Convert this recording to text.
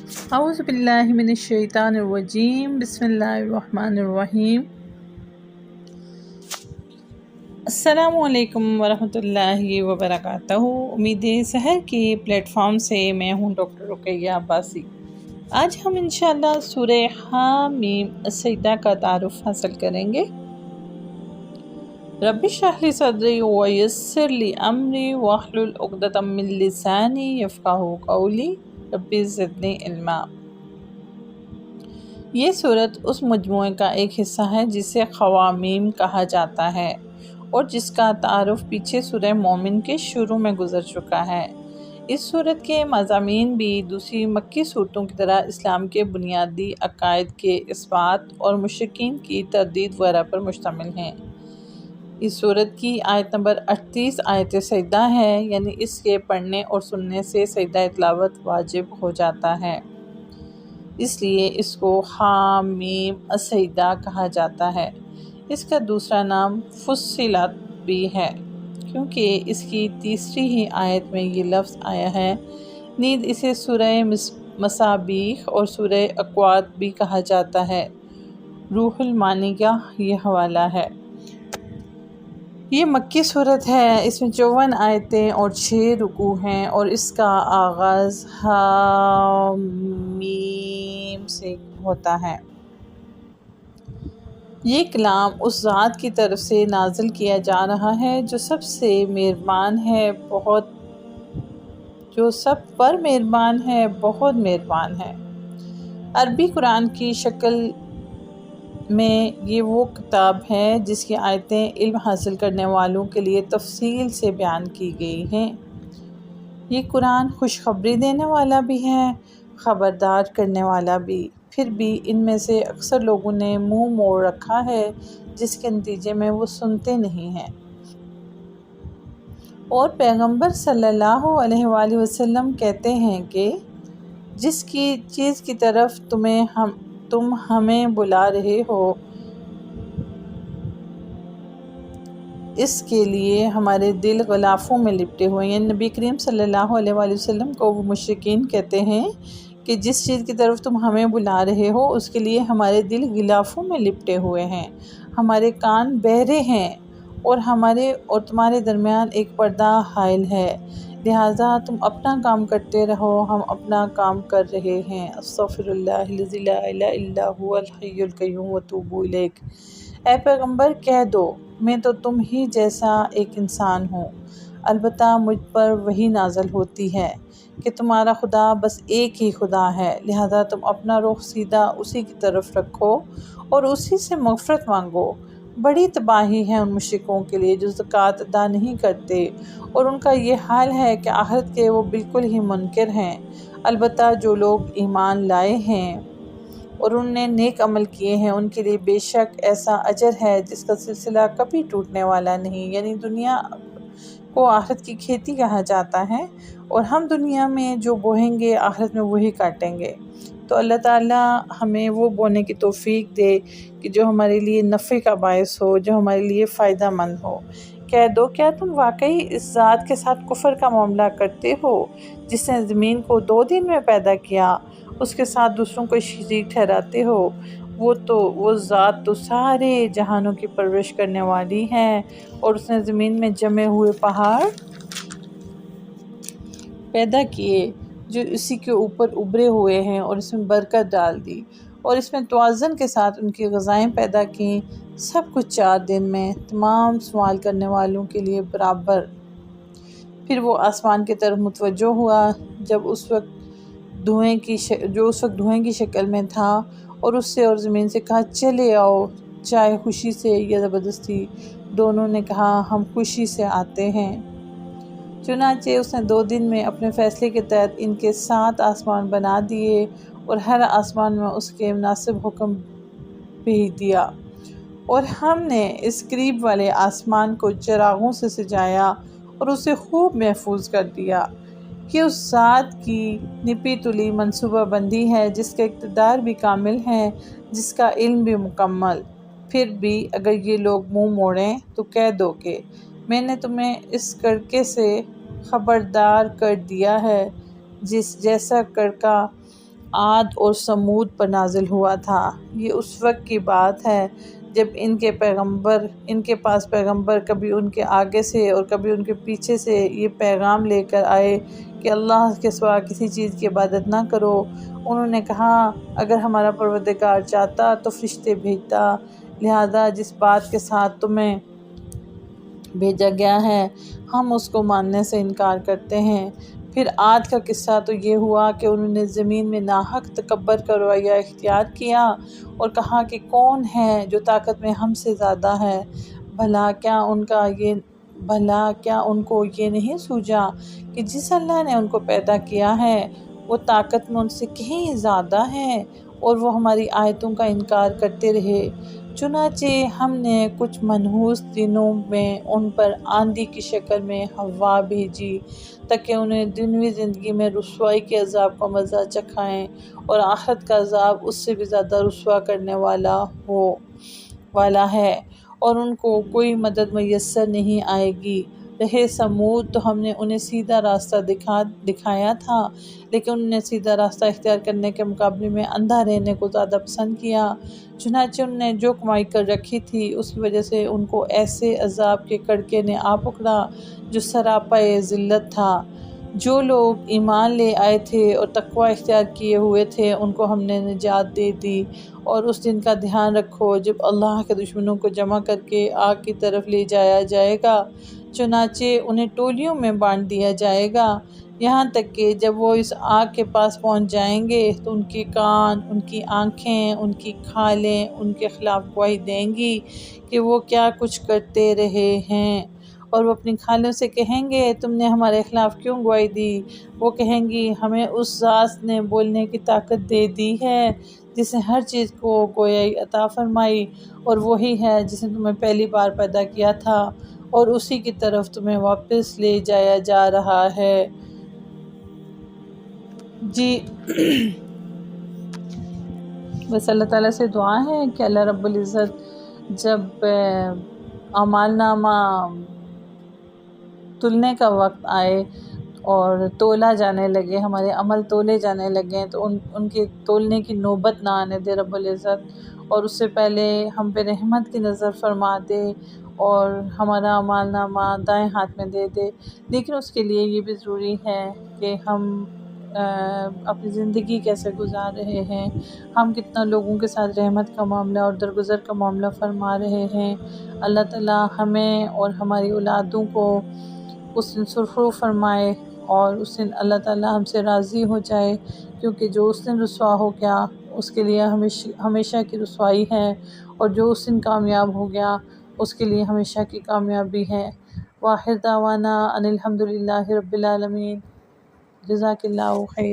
اعوذ باللہ من الشیطان الرجیم، بسم اللہ الرحمن الرحیم۔ السلام علیکم ورحمۃ اللہ وبرکاتہ۔ امید سحر کی پلیٹ فارم سے میں ہوں ڈاکٹر رقیہ عباسی۔ آج ہم انشاءاللہ سورہ حامیم السجدہ کا تعارف حاصل کریں گے۔ رب اشرح لی صدری ویسر لی امری واحلل عقدۃ من لسانی یفقہوا قولی رب زدنی علما۔ یہ سورت اس مجموعے کا ایک حصہ ہے جسے خوامیم کہا جاتا ہے اور جس کا تعارف پیچھے سورہ مومن کے شروع میں گزر چکا ہے۔ اس سورت کے مضامین بھی دوسری مکی صورتوں کی طرح اسلام کے بنیادی عقائد کے اثبات اور مشرکین کی تردید وغیرہ پر مشتمل ہیں۔ اس سورت کی آیت نمبر 38 آیت سجدہ ہے، یعنی اس کے پڑھنے اور سننے سے سجدہ تلاوت واجب ہو جاتا ہے، اس لیے اس کو حامیم السجدہ کہا جاتا ہے۔ اس کا دوسرا نام فصلت بھی ہے کیونکہ اس کی تیسری ہی آیت میں یہ لفظ آیا ہے۔ نیز اسے سورہ مصابیح اور سورہ اقوات بھی کہا جاتا ہے۔ روح المعانی کا یہ حوالہ ہے۔ یہ مکی صورت ہے، اس میں 54 آیتیں اور 6 رکوع ہیں اور اس کا آغاز حامیم سے ہوتا ہے۔ یہ کلام اس ذات کی طرف سے نازل کیا جا رہا ہے جو سب سے مہربان ہے، جو سب پر مہربان ہے، بہت مہربان ہے۔ عربی قرآن کی شکل میں یہ وہ کتاب ہے جس کی آیتیں علم حاصل کرنے والوں کے لیے تفصیل سے بیان کی گئی ہیں۔ یہ قرآن خوشخبری دینے والا بھی ہے، خبردار کرنے والا بھی۔ پھر بھی ان میں سے اکثر لوگوں نے منہ موڑ رکھا ہے، جس کے نتیجے میں وہ سنتے نہیں ہیں۔ اور پیغمبر صلی اللہ علیہ وآلہ وسلم کہتے ہیں کہ جس چیز کی طرف تم ہمیں بلا رہے ہو، اس کے لیے ہمارے دل غلافوں میں لپٹے ہوئے ہیں۔ نبی کریم صلی اللہ علیہ وآلہ وسلم کو وہ مشرکین کہتے ہیں کہ جس چیز کی طرف تم ہمیں بلا رہے ہو اس کے لیے ہمارے دل غلافوں میں لپٹے ہوئے ہیں، ہمارے کان بہرے ہیں اور ہمارے اور تمہارے درمیان ایک پردہ حائل ہے، لہٰذا تم اپنا کام کرتے رہو، ہم اپنا کام کر رہے ہیں۔ استغفر اللہ الذی لا الہ الا هو الحی القیوم واتوب الیہ۔ اے پیغمبر کہہ دو، میں تو تم ہی جیسا ایک انسان ہوں، البتہ مجھ پر وحی نازل ہوتی ہے کہ تمہارا خدا بس ایک ہی خدا ہے، لہذا تم اپنا رخ سیدھا اسی کی طرف رکھو اور اسی سے مغفرت مانگو۔ بڑی تباہی ہے ان مشرکوں کے لیے جو زکوٰۃ ادا نہیں کرتے، اور ان کا یہ حال ہے کہ آخرت کے وہ بالکل ہی منکر ہیں۔ البتہ جو لوگ ایمان لائے ہیں اور انہوں نے نیک عمل کیے ہیں ان کے لیے بے شک ایسا اجر ہے جس کا سلسلہ کبھی ٹوٹنے والا نہیں۔ یعنی دنیا کو آخرت کی کھیتی کہا جاتا ہے، اور ہم دنیا میں جو بوئیں گے آخرت میں وہی کاٹیں گے۔ تو اللہ تعالیٰ ہمیں وہ بونے کی توفیق دے کہ جو ہمارے لیے نفع کا باعث ہو، جو ہمارے لیے فائدہ مند ہو۔ کہہ دو، کیا تم واقعی اس ذات کے ساتھ کفر کا معاملہ کرتے ہو جس نے زمین کو 2 دن میں پیدا کیا، اس کے ساتھ دوسروں کو شریک ٹھہراتے ہو؟ وہ ذات تو سارے جہانوں کی پرورش کرنے والی ہے، اور اس نے زمین میں جمے ہوئے پہاڑ پیدا کیے جو اسی کے اوپر ابھرے ہوئے ہیں، اور اس میں برکت ڈال دی، اور اس میں توازن کے ساتھ ان کی غذائیں پیدا کیں، سب کچھ 4 دن میں، تمام سوال کرنے والوں کے لیے برابر۔ پھر وہ آسمان کی طرف متوجہ ہوا جو اس وقت دھوئیں کی شکل میں تھا، اور اس سے اور زمین سے کہا چلے آؤ، چاہے خوشی سے یا زبردستی۔ دونوں نے کہا ہم خوشی سے آتے ہیں۔ چنانچہ اس نے 2 دن میں اپنے فیصلے کے تحت ان کے 7 آسمان بنا دیے، اور ہر آسمان میں اس کے مناسب حکم بھیج دیا، اور ہم نے اس قریب والے آسمان کو چراغوں سے سجایا اور اسے خوب محفوظ کر دیا۔ کہ اس ذات کی نپی تلی منصوبہ بندی ہے جس کا اقتدار بھی کامل ہے، جس کا علم بھی مکمل۔ پھر بھی اگر یہ لوگ منہ موڑیں تو کہہ دو کہ میں نے تمہیں اس کڑکے سے خبردار کر دیا ہے جیسا کڑکا عاد اور سمود پر نازل ہوا تھا۔ یہ اس وقت کی بات ہے جب ان کے پاس پیغمبر کبھی ان کے آگے سے اور کبھی ان کے پیچھے سے یہ پیغام لے کر آئے کہ اللہ کے سوا کسی چیز کی عبادت نہ کرو۔ انہوں نے کہا اگر ہمارا پروردگار چاہتا تو فرشتے بھیجتا، لہذا جس بات کے ساتھ تمہیں بھیجا گیا ہے ہم اس کو ماننے سے انکار کرتے ہیں۔ پھر عاد کا قصہ تو یہ ہوا کہ انہوں نے زمین میں ناحق تکبر کا رویہ اختیار کیا اور کہا کہ کون ہے جو طاقت میں ہم سے زیادہ ہے۔ بھلا کیا ان کو یہ نہیں سوجا کہ جس اللہ نے ان کو پیدا کیا ہے وہ طاقت میں ان سے کہیں زیادہ ہے اور وہ ہماری آیتوں کا انکار کرتے رہے۔ چنانچہ ہم نے کچھ منحوس دنوں میں ان پر آندھی کی شکل میں ہوا بھیجی تاکہ انہیں دنیوی زندگی میں رسوائی کے عذاب کا مزہ چکھائیں اور آخرت کا عذاب اس سے بھی زیادہ رسوا کرنے والا ہے اور ان کو کوئی مدد میسر نہیں آئے گی۔ رہے سمود تو ہم نے انہیں سیدھا راستہ دکھایا تھا لیکن انہوں نے سیدھا راستہ اختیار کرنے کے مقابلے میں اندھا رہنے کو زیادہ پسند کیا۔ چنانچہ انہوں نے جو کمائی کر رکھی تھی اس کی وجہ سے ان کو ایسے عذاب کے کڑکے نے آ پکڑا جو سراپا ذلت تھا۔ جو لوگ ایمان لے آئے تھے اور تقوی اختیار کیے ہوئے تھے ان کو ہم نے نجات دے دی۔ اور اس دن کا دھیان رکھو جب اللہ کے دشمنوں کو جمع کر کے آگ کی طرف لے جایا جائے گا، چنانچہ انہیں ٹولیوں میں بانٹ دیا جائے گا، یہاں تک کہ جب وہ اس آگ کے پاس پہنچ جائیں گے تو ان کے کان، ان کی آنکھیں، ان کی کھالیں ان کے خلاف گواہی دیں گی کہ وہ کیا کچھ کرتے رہے ہیں، اور وہ اپنی کھالوں سے کہیں گے تم نے ہمارے خلاف کیوں گواہی دی؟ وہ کہیں گی ہمیں اس ذات نے بولنے کی طاقت دے دی ہے جس نے ہر چیز کو گویائی عطا فرمائی، اور وہی ہے جس نے تمہیں پہلی بار پیدا کیا تھا اور اسی کی طرف تمہیں واپس لے جایا جا رہا ہے۔ جی بس اللہ تعالیٰ سے دعا ہے کہ اللہ رب العزت جب اعمال نامہ تلنے کا وقت آئے اور تولا جانے لگے، ہمارے عمل تولے جانے لگیں تو ان کے تولنے کی نوبت نہ آنے دے رب العزت، اور اس سے پہلے ہم پہ رحمت کی نظر فرما دے اور ہمارا اعمال نامہ دائیں ہاتھ میں دے دے۔ لیکن اس کے لیے یہ بھی ضروری ہے کہ ہم اپنی زندگی کیسے گزار رہے ہیں، ہم کتنا لوگوں کے ساتھ رحمت کا معاملہ اور درگزر کا معاملہ فرما رہے ہیں۔ اللہ تعالیٰ ہمیں اور ہماری اولادوں کو اس دن سرخرو فرمائے اور اس دن اللہ تعالیٰ ہم سے راضی ہو جائے، کیونکہ جو اس دن رسوا ہو گیا اس کے لیے ہمیشہ کی رسوائی ہے، اور جو اس دن کامیاب ہو گیا اس کے لیے ہمیشہ کی کامیابی ہے۔ وآخر دعوانا ان الحمد للہ رب العالمین۔ جزاک اللہ خیر۔